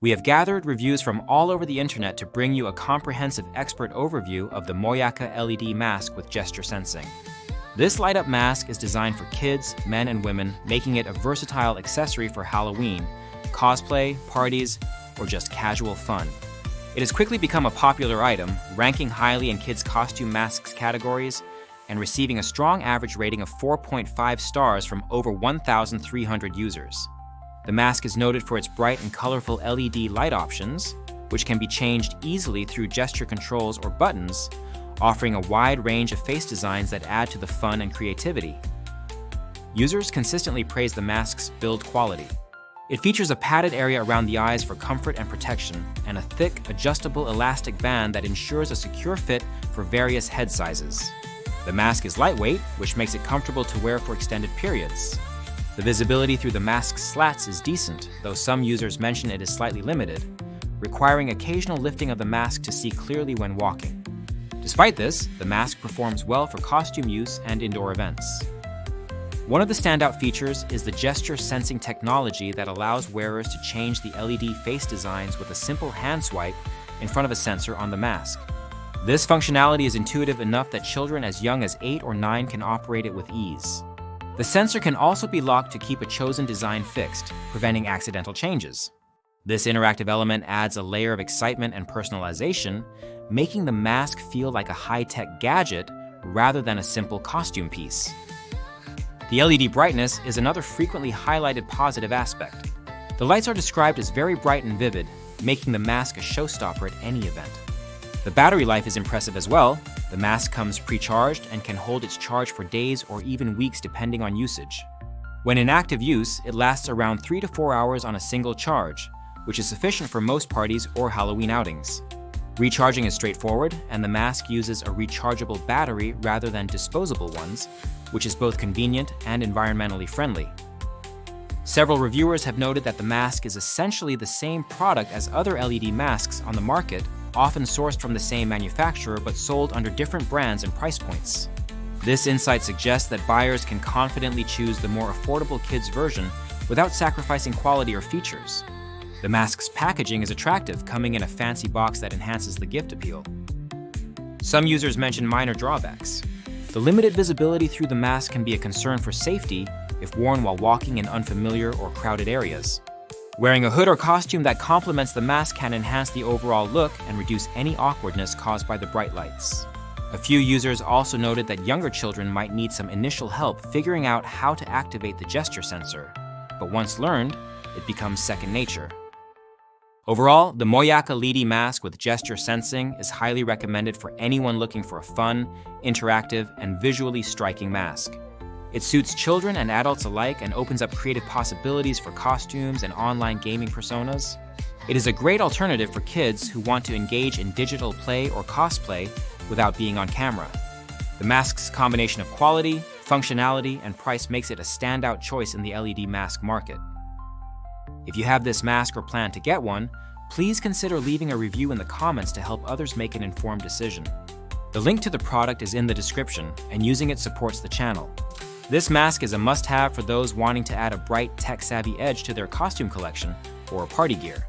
We have gathered reviews from all over the internet to bring you a comprehensive expert overview of the MOYACA LED mask with gesture sensing. This light-up mask is designed for kids, men and women, making it a versatile accessory for Halloween, cosplay, parties, or just casual fun. It has quickly become a popular item, ranking highly in kids' costume masks categories and receiving a strong average rating of 4.5 stars from over 1,300 users. The mask is noted for its bright and colorful LED light options, which can be changed easily through gesture controls or buttons, offering a wide range of face designs that add to the fun and creativity. Users consistently praise the mask's build quality. It features a padded area around the eyes for comfort and protection, and a thick, adjustable elastic band that ensures a secure fit for various head sizes. The mask is lightweight, which makes it comfortable to wear for extended periods. The visibility through the mask's slats is decent, though some users mention it is slightly limited, requiring occasional lifting of the mask to see clearly when walking. Despite this, the mask performs well for costume use and indoor events. One of the standout features is the gesture sensing technology that allows wearers to change the LED face designs with a simple hand swipe in front of a sensor on the mask. This functionality is intuitive enough that children as young as 8 or 9 can operate it with ease. The sensor can also be locked to keep a chosen design fixed, preventing accidental changes. This interactive element adds a layer of excitement and personalization, making the mask feel like a high-tech gadget rather than a simple costume piece. The LED brightness is another frequently highlighted positive aspect. The lights are described as very bright and vivid, making the mask a showstopper at any event. The battery life is impressive as well. The mask comes pre-charged and can hold its charge for days or even weeks depending on usage. When in active use, it lasts around 3 to 4 hours on a single charge, which is sufficient for most parties or Halloween outings. Recharging is straightforward, and the mask uses a rechargeable battery rather than disposable ones, which is both convenient and environmentally friendly. Several reviewers have noted that the mask is essentially the same product as other LED masks on the market, often sourced from the same manufacturer but sold under different brands and price points. This insight suggests that buyers can confidently choose the more affordable kids version without sacrificing quality or features. The mask's packaging is attractive, coming in a fancy box that enhances the gift appeal. Some users mention minor drawbacks. The limited visibility through the mask can be a concern for safety if worn while walking in unfamiliar or crowded areas. Wearing a hood or costume that complements the mask can enhance the overall look and reduce any awkwardness caused by the bright lights. A few users also noted that younger children might need some initial help figuring out how to activate the gesture sensor, but once learned, it becomes second nature. Overall, the MOYACA LED mask with gesture sensing is highly recommended for anyone looking for a fun, interactive, and visually striking mask. It suits children and adults alike and opens up creative possibilities for costumes and online gaming personas. It is a great alternative for kids who want to engage in digital play or cosplay without being on camera. The mask's combination of quality, functionality, and price makes it a standout choice in the LED mask market. If you have this mask or plan to get one, please consider leaving a review in the comments to help others make an informed decision. The link to the product is in the description, and using it supports the channel. This mask is a must-have for those wanting to add a bright, tech-savvy edge to their costume collection or party gear.